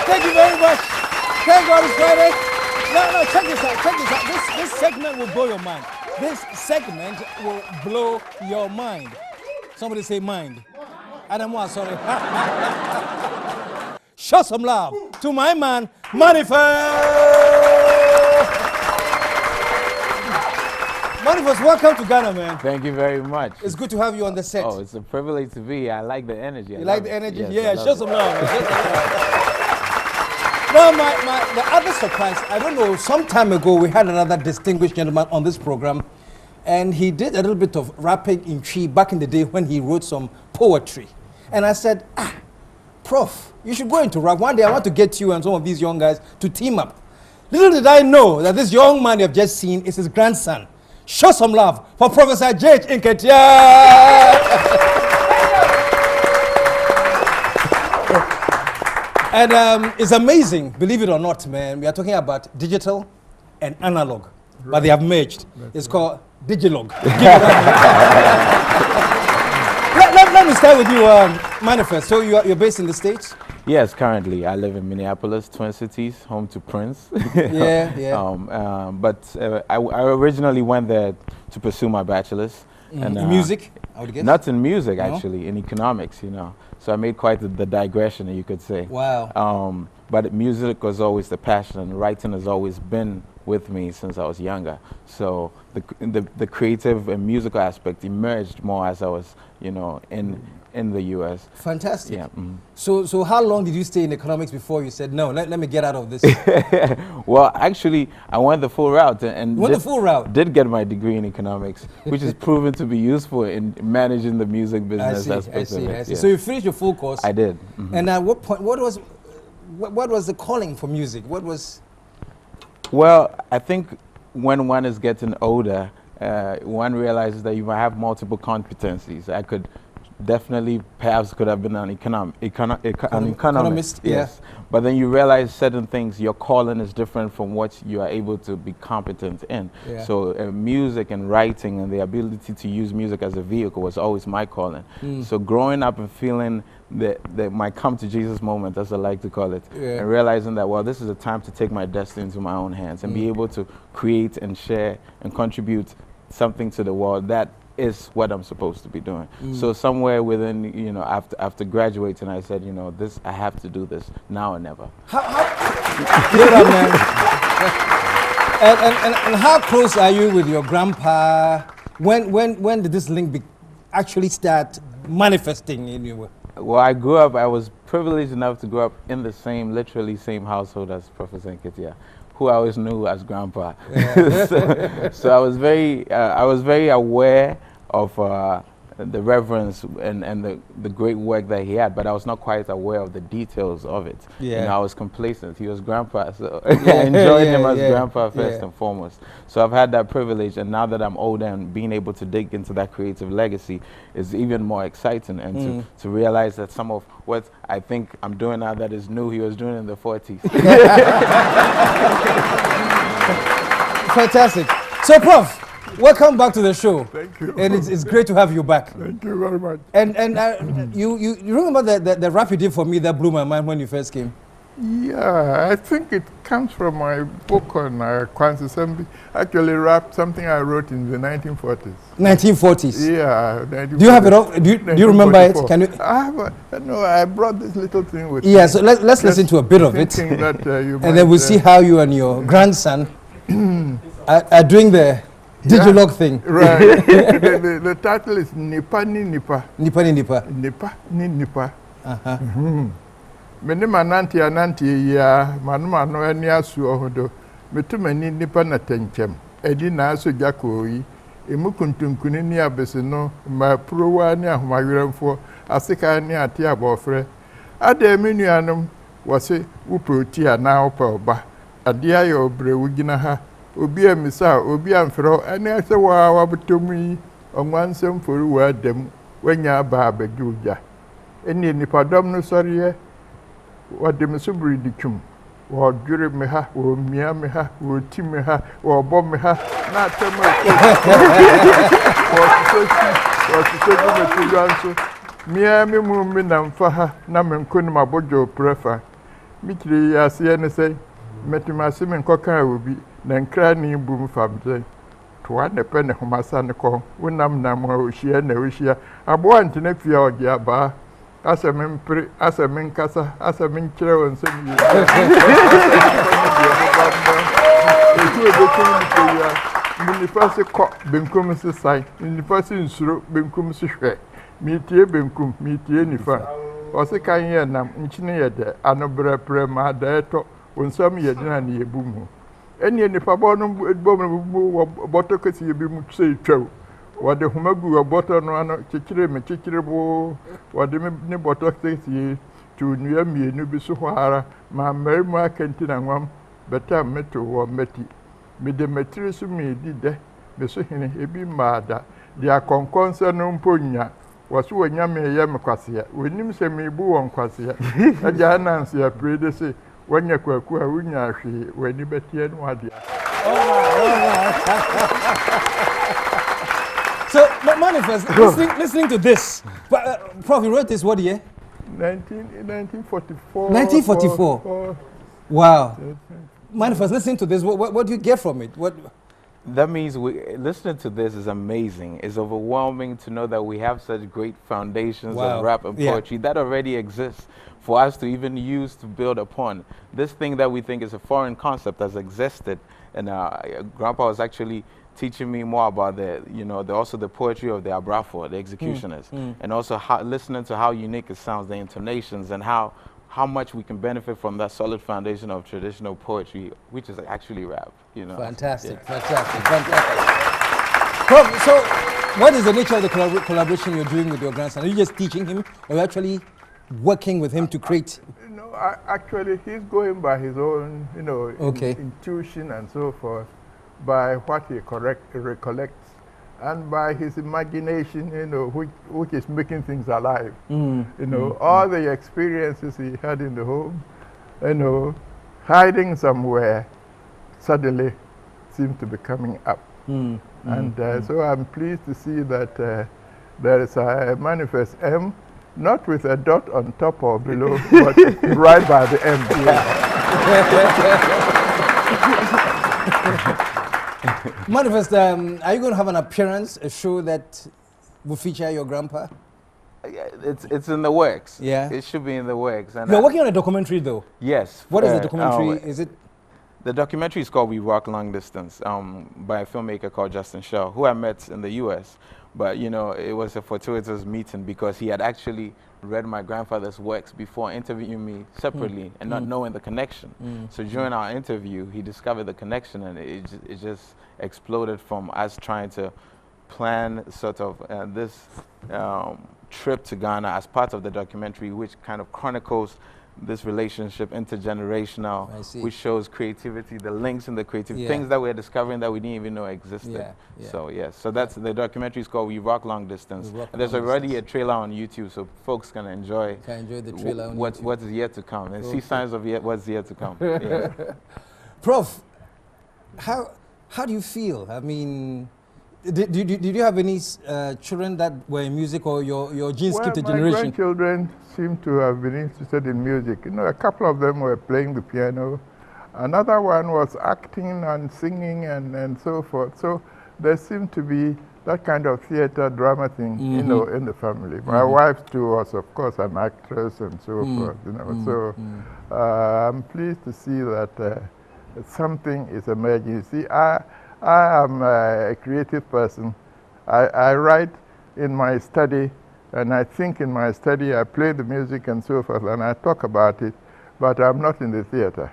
Thank you very much. Thank God it's Friday. No, check this out. Check this out. This segment will blow your mind. This segment will blow your mind. Somebody say mind. Adam, sorry. Show some love to my man, Manifest. Manifest, welcome to Ghana, man. Thank you very much. It's good to have you on the set. Oh, it's a privilege to be here. I like the energy. You like the energy? Yes, yeah, show some love. Now, the other surprise, I don't know, some time ago we had another distinguished gentleman on this program, and he did a little bit of rapping in Tree back in the day when he wrote some poetry. And I said, Prof, you should go into rap. One day I want to get you and some of these young guys to team up. Little did I know that this young man you have just seen is his grandson. Show some love for Professor J.H. Nketia. And it's amazing, believe it or not, man. We are talking about digital and analog, but they have merged. It's called Digilog. Let me start with you, Manifest. So you're based in the States? Yes, currently I live in Minneapolis, Twin Cities, home to Prince. Yeah. But I originally went there to pursue my bachelor's. And, in music, I would guess? Not in music, actually, in economics, you know. So I made quite the digression, you could say. Wow. But music was always the passion, and writing has always been with me since I was younger. So the creative and musical aspect emerged more as I was, you know, in the U.S. Fantastic. Yeah. So how long did you stay in economics before you said, no, let me get out of this? Well, actually, I went the full route and did get my degree in economics, which is proven to be useful in managing the music business aspect of it. I see. So you finished your full course? I did. And at what point, what was the calling for music? What was... Well, I think when one is getting older, one realizes that you might have multiple competencies. I could definitely perhaps could have been an economist, yes. But then you realize certain things, your calling is different from what you are able to be competent in. Yeah. So music and writing and the ability to use music as a vehicle was always my calling. So growing up and feeling my come to Jesus moment, as I like to call it, and realizing that, well, this is a time to take my destiny into my own hands and be able to create and share and contribute something to the world that is what I'm supposed to be doing. So somewhere within, you know, after graduating, I said, you know, I have to do this now or never. And how close are you with your grandpa? When did this link actually start manifesting in you? Well, I was privileged enough to grow up in the literally same household as Professor Nketia, who I always knew as Grandpa. Yeah. so I was very aware of the reverence and the great work that he had, but I was not quite aware of the details of it. Yeah. You know, I was complacent. He was Grandpa, so I enjoyed him as Grandpa first and foremost. So I've had that privilege, and now that I'm older and being able to dig into that creative legacy is even more exciting, and to realize that some of what I think I'm doing now that is new, he was doing in the 40s. Fantastic. So, Prof, welcome back to the show. Thank you. And it's great to have you back. Thank you very much. And you remember the rap you did for me that blew my mind when you first came? Yeah, I think it comes from my book on KSM. Actually, rap, something I wrote in the 1940s. 1940s? Yeah. 1940s. Do you have it all? Do you remember it? Can you? I brought this little thing with me. Yeah, so let's listen to a bit of it. That, and then we'll see how you and your grandson are doing the Digilog thing. Right. the title is Nipa ni Nipa. Nipa ni Nipa. Nipa ni Nipa. Mene mananti ya manu eni asu ohodo. Metumani nipa na tenchem. Edi na asu jakoi. Emu kuntunkuni ni abese no ma prowa ni ahomaweremfo asika ni ate abofre. Ade menuanom wose wuproti ana opa oba. Ade aye obre wugina ha. Obi amisa obi amfro ene ase wa wabotomu yi onwansem foru wa dem wanya ba abajuja. Eni nipadom no soriye wadem subri dikum wo dwure me ha wo mia me ha wo ti me ha wo bo me ha na atema wo so mia me mu me na mfa ha na me nkoni mabojo prefa Mitri Asian say, Metimasim and Coca will be, then cranny boom family. To one the penny whom my son call, when I'm no share, no share. I want to next year, Yaba. As a men, as a men casa, as a men chair, and send you. Minister cock, Benkum sign, Minister in Suru, Benkum Shre, Meteor Benkum, Meteor Nifa. Or say, can you nam, engineer there, and a prema, there talk, when some year dinner boom. Any Pabonum Botocus, you be much say true. What the Humagu bottle no chichirebo, what the Botox ye to near me, Nubisuhara, my Mary Markentin and one, better metal or meti. Me the materials me did there, the Suhin, he be mad. They are concerned on Punya, was when Yammy Yamaquasia, when him say me boo on Quasia, a Janansia prayed to say, when you quack, when you bet yen wadia. So, Manifest, listening to this, Prof, you wrote this what year? 1944. 1944. Wow. Manifest, listening to this, what do you get from it? What? That means listening to this is amazing. It's overwhelming to know that we have such great foundations of rap and poetry that already exists for us to even use to build upon. This thing that we think is a foreign concept has existed, and Grandpa was actually teaching me more about also the poetry of the Abrafo, the executioners, and also listening to how unique it sounds, the intonations, and how much we can benefit from that solid foundation of traditional poetry, which is actually rap. Fantastic. Prof, so what is the nature of the collaboration you're doing with your grandson? Are you just teaching him, or are you actually working with him to create? Actually, he's going by his own, intuition and so forth, by what he recollects, and by his imagination, which is making things alive. All the experiences he had in the home, hiding somewhere, suddenly seem to be coming up. So I'm pleased to see that there is a Manifest M, not with a dot on top or below, but right by the M. Manifest, are you going to have an appearance, a show that will feature your grandpa? It's in the works. Yeah. It should be in the works. And you're working on a documentary, though? Yes. What is the documentary? Is it? The documentary is called We Rock Long Distance by a filmmaker called Justin Shaw, who I met in the U.S. But, it was a fortuitous meeting because he had actually read my grandfather's works before interviewing me separately and not knowing the connection. So during our interview, he discovered the connection, and it just exploded from us trying to plan sort of this trip to Ghana as part of the documentary, which kind of chronicles this relationship, intergenerational, which shows creativity, the links in the creativity, things that we're discovering that we didn't even know existed. So so that's the documentary is called We Rock Long Distance. And there's already a trailer on YouTube, so folks can enjoy the trailer on what's yet to come and see signs of what's yet to come. Prof, how do you feel? I mean, did you have any children that were in music, or your genes skipped a generation? My grandchildren seem to have been interested in music. A couple of them were playing the piano. Another one was acting and singing and so forth. So there seemed to be that kind of theater drama thing, in the family. My wife too was, of course, an actress and so forth. So I'm pleased to see that something is emerging. You see, I am a creative person. I write in my study, and I think in my study. I play the music and so forth, and I talk about it, but I'm not in the theater.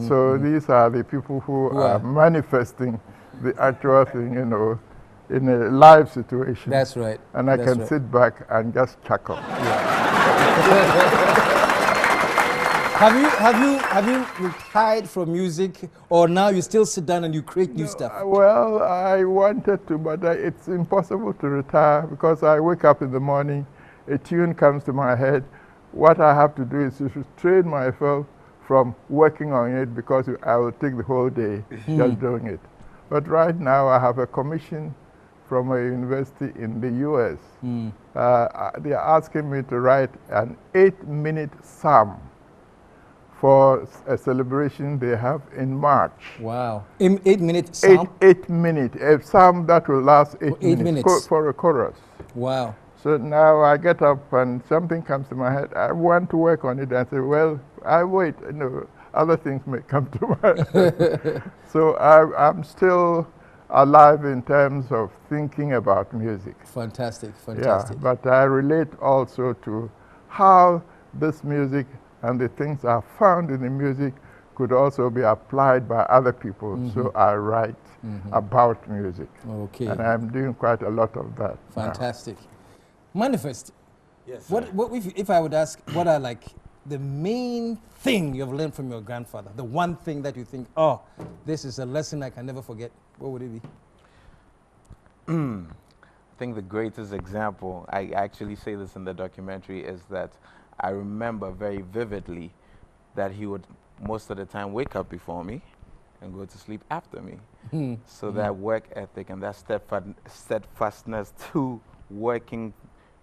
So these are the people who are manifesting the actual thing, in a live situation. That's right. And I can sit back and just chuckle. Have you retired from music, or now you still sit down and you create new stuff? Well, I wanted to, but it's impossible to retire because I wake up in the morning, a tune comes to my head. What I have to do is to restrain myself from working on it because I will take the whole day just doing it. But right now I have a commission from a university in the US. They are asking me to write an 8-minute psalm for a celebration they have in March. Wow. 8-minute psalm? 8 minute, a psalm that will last 8 minutes. For a chorus. Wow. So now I get up and something comes to my head. I want to work on it. I say, well, I wait. Other things may come to my head. So I'm still alive in terms of thinking about music. Fantastic, fantastic. Yeah, but I relate also to how this music and the things I found in the music could also be applied by other people. So I write about music. Okay. And I'm doing quite a lot of that. Fantastic. Manifest. Yes. What if I would ask, what are like the main thing you've learned from your grandfather? The one thing that you think, oh, this is a lesson I can never forget. What would it be? I think the greatest example, I actually say this in the documentary, is that I remember very vividly that he would most of the time wake up before me and go to sleep after me. So that work ethic and that steadfastness to working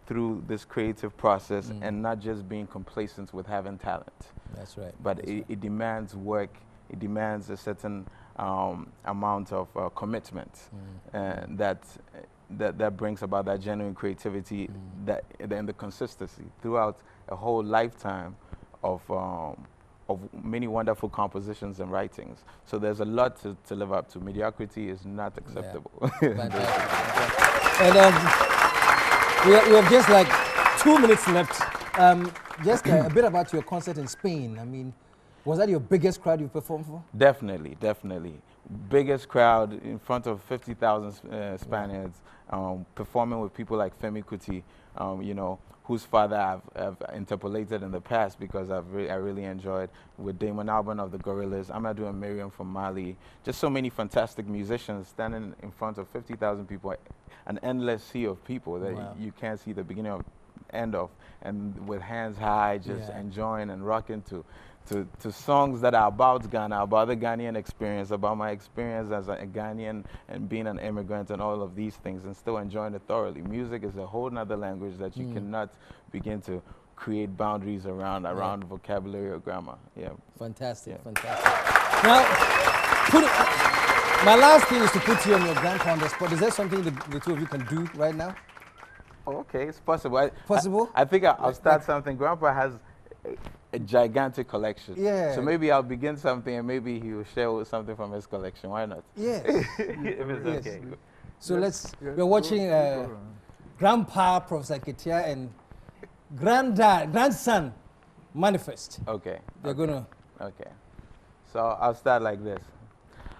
through this creative process and not just being complacent with having talent. That's right. But it demands work, it demands a certain amount of commitment, and that brings about that genuine creativity and the consistency throughout a whole lifetime of many wonderful compositions and writings. So there's a lot to live up to. Mediocrity is not acceptable. Fantastic. And we have just like 2 minutes left. Just a bit about your concert in Spain. I mean, was that your biggest crowd you performed for? Definitely, definitely. Biggest crowd in front of 50,000 Spaniards, performing with people like Femi Kuti, whose father I've interpolated in the past because I really enjoyed, with Damon Albarn of the Gorillaz, Amadou and Miriam from Mali. Just so many fantastic musicians standing in front of 50,000 people, an endless sea of people that you can't see the beginning of end of, and with hands high, just enjoying and rocking to songs that are about Ghana, about the Ghanaian experience, about my experience as a Ghanaian and being an immigrant and all of these things, and still enjoying it thoroughly. Music is a whole nother language that you cannot begin to create boundaries around vocabulary or grammar. Yeah. Fantastic, fantastic. Now, my last thing is to put you on your grandpa on the spot. Is there something the two of you can do right now? Okay, it's possible. Possible? I think I'll start something. Grandpa has a gigantic collection. Yeah. So maybe I'll begin something and maybe he will share something from his collection. Why not? Yes. If it's okay. So we're watching Grandpa, Prof. Nketia, and grandson, Manifest. Okay. They're gonna. Okay. So I'll start like this.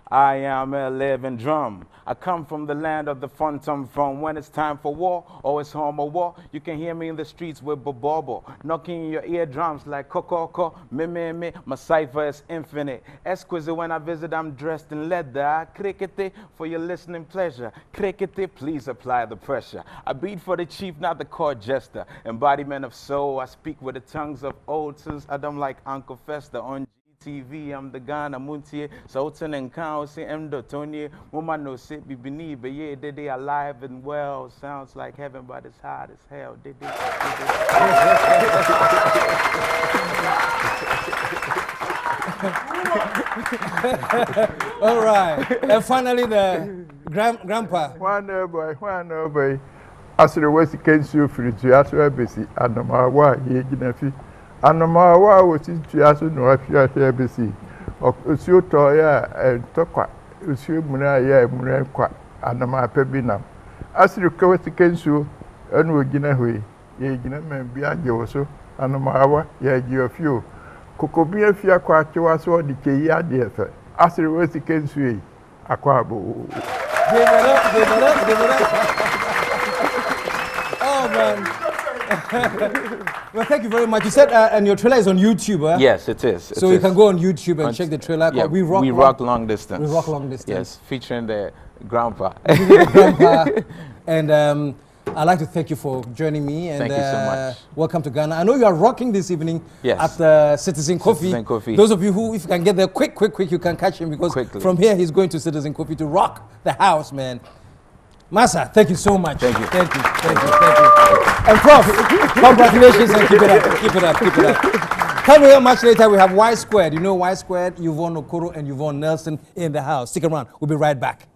I am a living drum. I come from the land of the phantom. From when it's time for war, or it's home or war, you can hear me in the streets with Bobobo, knocking in your eardrums like Kokoko. Me, my cipher is infinite. Exquisite when I visit, I'm dressed in leather. Crickety for your listening pleasure. Crickety, please apply the pressure. I beat for the chief, not the court jester. Embodiment of soul, I speak with the tongues of old since Adam like Uncle Fester on TV, I'm the Ghana Muntie, Sultan and Cow, Mdo Tony, woman no sit bibini, but yeah, they alive and well. Sounds like heaven, but it's hot as hell. All right. And finally, the grandpa. One boy. As the West Kensu free to Yasua Bessie, and the Mawa, ye Ginafi. And the Mawa was in Tiasu no Afia Besi, or Usio Toya and Tokwa, Usio Munaya, Munaqua, and the Mapebinam. As the West Kensu, and we Ginahui, ye Ginaman Biago, and the Mawa, ye Geofio. Kokobia Fia Quacho, the Kia dear, as the West Kensu, Aquabo. Oh, man. Well, thank you very much. You said, and your trailer is on YouTube, huh? Yes, it is. So you can go on YouTube and check the trailer. Yeah, We rock long distance. We rock long distance. Yes, featuring the grandpa. And I'd like to thank you for joining me. And thank you so much. Welcome to Ghana. I know you are rocking this evening yes. at Citizen Coffee. Citizen Coffee. Those of you who, if you can get there quick, you can catch him because from here he's going to Citizen Coffee to rock the house, man. Massa, thank you so much. Thank you. Thank you. Thank you. Thank you. And Prof, congratulations and keep it up. Keep it up. Keep it up. Coming up much later, we have Y Squared. You know Y Squared, Yvonne Okoro and Yvonne Nelson in the house. Stick around. We'll be right back.